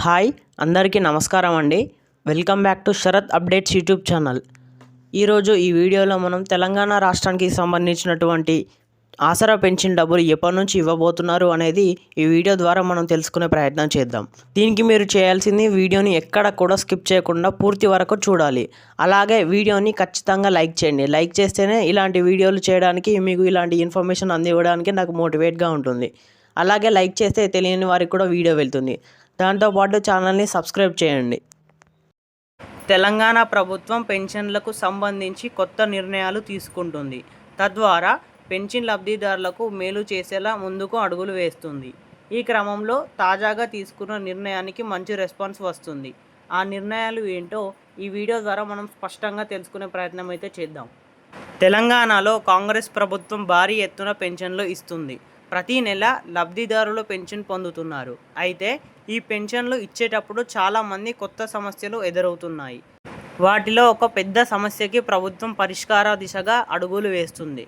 Hi అందరికీ నమస్కారం అండి. Welcome back to Sharath updates YouTube channel. ఈరోజు ఈ వీడియోలో మనం తెలంగాణ రాష్ట్రానికి సంబంధించినటువంటి ఆసరా పెన్షన్ డబ్బులు ఎప్పటి నుంచి ఇవ్వబోతున్నారు అనేది ఈ వీడియో ద్వారా మనం తెలుసుకునే ప్రయత్నం చేద్దాం. దీనికి మీరు చేయాల్సింది వీడియోని ఎక్కడ కూడా స్కిప్ చేయకుండా పూర్తి వరకు చూడాలి. అలాగే వీడియోని ఖచ్చితంగా లైక్ చేయండి. లైక్ చేస్తేనే ఇలాంటి వీడియోలు చేయడానికి, మీకు ఇలాంటి ఇన్ఫర్మేషన్ అందివ్వడానికి నాకు మోటివేట్గా ఉంటుంది. అలాగే లైక్ చేస్తే తెలియని వారికి కూడా వీడియో వెళ్తుంది. దాంతోపాటు ఛానల్ని సబ్స్క్రైబ్ చేయండి. తెలంగాణ ప్రభుత్వం పెన్షన్లకు సంబంధించి కొత్త నిర్ణయాలు తీసుకుంటుంది. తద్వారా పెన్షన్ లబ్ధిదారులకు మేలు చేసేలా ముందుకు అడుగులు వేస్తుంది. ఈ క్రమంలో తాజాగా తీసుకున్న నిర్ణయానికి మంచి రెస్పాన్స్ వస్తుంది. ఆ నిర్ణయాలు ఏంటో ఈ వీడియో ద్వారా మనం స్పష్టంగా తెలుసుకునే ప్రయత్నం అయితే చేద్దాం. తెలంగాణలో కాంగ్రెస్ ప్రభుత్వం భారీ ఎత్తున పెన్షన్లు ఇస్తుంది. ప్రతి నెల లబ్ధిదారులు పెన్షన్ పొందుతున్నారు. అయితే ఈ పెన్షన్లు ఇచ్చేటప్పుడు చాలామంది కొత్త సమస్యలు ఎదురవుతున్నాయి. వాటిలో ఒక పెద్ద సమస్యకి ప్రభుత్వం పరిష్కార దిశగా అడుగులు వేస్తుంది.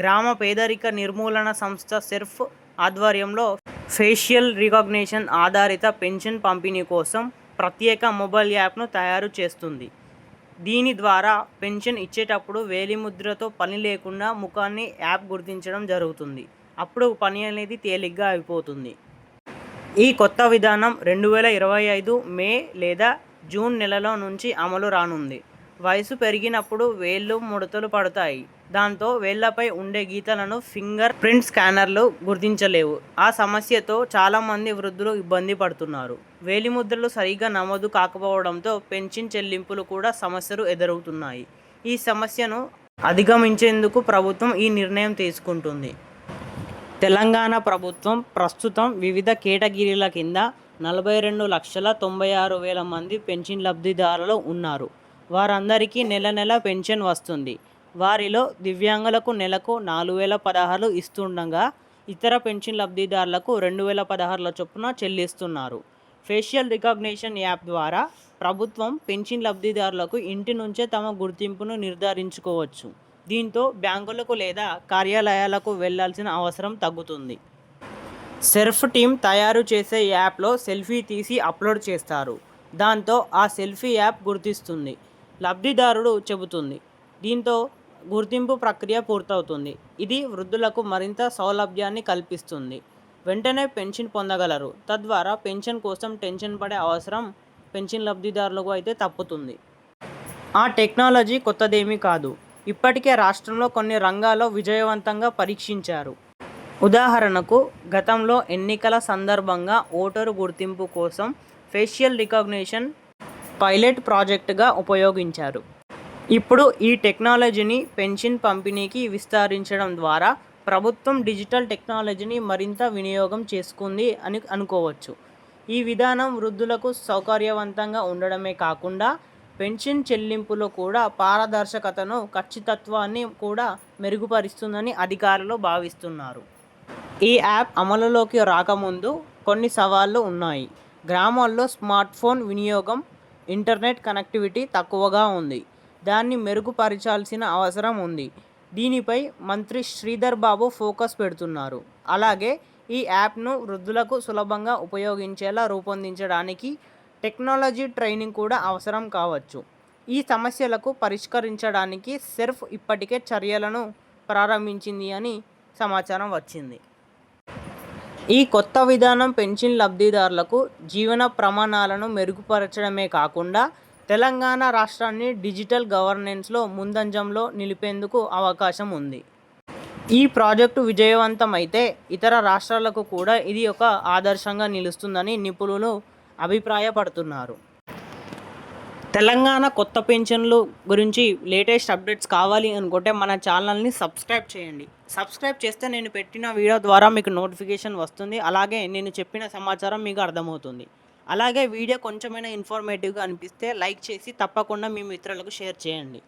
గ్రామ పేదరిక నిర్మూలన సంస్థ సెర్ఫ్ ఆధ్వర్యంలో ఫేషియల్ రికగ్నిషన్ ఆధారిత పెన్షన్ పంపిణీ కోసం ప్రత్యేక మొబైల్ యాప్ను తయారు చేస్తుంది. దీని ద్వారా పెన్షన్ ఇచ్చేటప్పుడు వేలిముద్రతో పని లేకుండా ముఖాన్ని యాప్ గుర్తించడం జరుగుతుంది. అప్పుడు పని అనేది తేలిగ్గా అయిపోతుంది. ఈ కొత్త విధానం 2025 మే లేదా జూన్ నెలలో నుంచి అమలు రానుంది. వయసు పెరిగినప్పుడు వేళ్ళు ముడతలు పడతాయి. దాంతో వేళ్లపై ఉండే గీతలను ఫింగర్ ప్రింట్ స్కానర్లు గుర్తించలేవు. ఆ సమస్యతో చాలామంది వృద్ధులు ఇబ్బంది పడుతున్నారు. వేలిముద్రలు సరిగ్గా నమోదు కాకపోవడంతో పెన్షన్ చెల్లింపులు కూడా సమస్యలు ఎదురవుతున్నాయి. ఈ సమస్యను అధిగమించేందుకు ప్రభుత్వం ఈ నిర్ణయం తీసుకుంటుంది. తెలంగాణ ప్రభుత్వం ప్రస్తుతం వివిధ కేటగిరీల కింద 42,96,000 మంది పెన్షన్ లబ్ధిదారులు ఉన్నారు. వారందరికీ నెల నెల పెన్షన్ వస్తుంది. వారిలో దివ్యాంగులకు నెలకు 4,016 ఇస్తుండగా ఇతర పెన్షన్ లబ్ధిదారులకు 2,016 చొప్పున చెల్లిస్తున్నారు. ఫేషియల్ రికగ్నిషన్ యాప్ ద్వారా ప్రభుత్వం పెన్షన్ లబ్ధిదారులకు ఇంటి నుంచే తమ గుర్తింపును నిర్ధారించుకోవచ్చు. దీంతో బ్యాంకులకు లేదా కార్యాలయాలకు వెళ్లాల్సిన అవసరం తగ్గుతుంది. సెర్ఫ్ టీం తయారు చేసే యాప్లో సెల్ఫీ తీసి అప్లోడ్ చేస్తారు. దాంతో ఆ సెల్ఫీ యాప్ గుర్తిస్తుంది, లబ్ధిదారుడు చెబుతుంది. దీంతో గుర్తింపు ప్రక్రియ పూర్తవుతుంది. ఇది వృద్ధులకు మరింత సౌలభ్యాన్ని కల్పిస్తుంది. వెంటనే పెన్షన్ పొందగలరు. తద్వారా పెన్షన్ కోసం టెన్షన్ పడే అవసరం పెన్షన్ లబ్ధిదారులకు అయితే తప్పుతుంది. ఆ టెక్నాలజీ కొత్తదేమీ కాదు. ఇప్పటికే రాష్ట్రంలో కొన్ని రంగాల్లో విజయవంతంగా పరీక్షించారు. ఉదాహరణకు గతంలో ఎన్నికల సందర్భంగా ఓటరు గుర్తింపు కోసం ఫేషియల్ రికగ్నిషన్ పైలట్ ప్రాజెక్టుగా ఉపయోగించారు. ఇప్పుడు ఈ టెక్నాలజీని పెన్షన్ పంపిణీకి విస్తరించడం ద్వారా ప్రభుత్వం డిజిటల్ టెక్నాలజీని మరింత వినియోగం చేసుకుంది అని అనుకోవచ్చు. ఈ విధానం వృద్ధులకు సౌకర్యవంతంగా ఉండడమే కాకుండా పెన్షన్ చెల్లింపులో కూడా పారదర్శకతను, ఖచ్చితత్వాన్ని కూడా మెరుగుపరుస్తుందని అధికారులు భావిస్తున్నారు. ఈ యాప్ అమలులోకి రాకముందు కొన్ని సవాళ్లు ఉన్నాయి. గ్రామాల్లో స్మార్ట్ ఫోన్ వినియోగం, ఇంటర్నెట్ కనెక్టివిటీ తక్కువగా ఉంది. దాన్ని మెరుగుపరచాల్సిన అవసరం ఉంది. దీనిపై మంత్రి శ్రీధర్ బాబు ఫోకస్ పెడుతున్నారు. అలాగే ఈ యాప్ను వృద్ధులకు సులభంగా ఉపయోగించేలా రూపొందించడానికి టెక్నాలజీ ట్రైనింగ్ కూడా అవసరం కావచ్చు. ఈ సమస్యలకు పరిష్కరించడానికి సెర్ఫ్ ఇప్పటికే చర్యలను ప్రారంభించింది అని సమాచారం వచ్చింది. ఈ కొత్త విధానం పెన్షన్ లబ్ధిదారులకు జీవన ప్రమాణాలను మెరుగుపరచడమే కాకుండా తెలంగాణ రాష్ట్రాన్ని డిజిటల్ గవర్నెన్స్లో ముందంజంలో నిలిపేందుకు అవకాశం ఉంది. ఈ ప్రాజెక్టు విజయవంతమైతే ఇతర రాష్ట్రాలకు కూడా ఇది ఒక ఆదర్శంగా నిలుస్తుందని నిపుణులు అభిప్రాయపడుతున్నారు. తెలంగాణ కొత్త పెన్షన్లు గురించి లేటెస్ట్ అప్డేట్స్ కావాలి అనుకుంటే మన ఛానల్ని సబ్స్క్రైబ్ చేయండి. సబ్స్క్రైబ్ చేస్తే నేను పెట్టిన వీడియో ద్వారా మీకు నోటిఫికేషన్ వస్తుంది. అలాగే నేను చెప్పిన సమాచారం మీకు అర్థమవుతుంది. అలాగే వీడియో కొంచెమైనా ఇన్ఫర్మేటివ్గా అనిపిస్తే లైక్ చేసి తప్పకుండా మీ మిత్రులకు షేర్ చేయండి.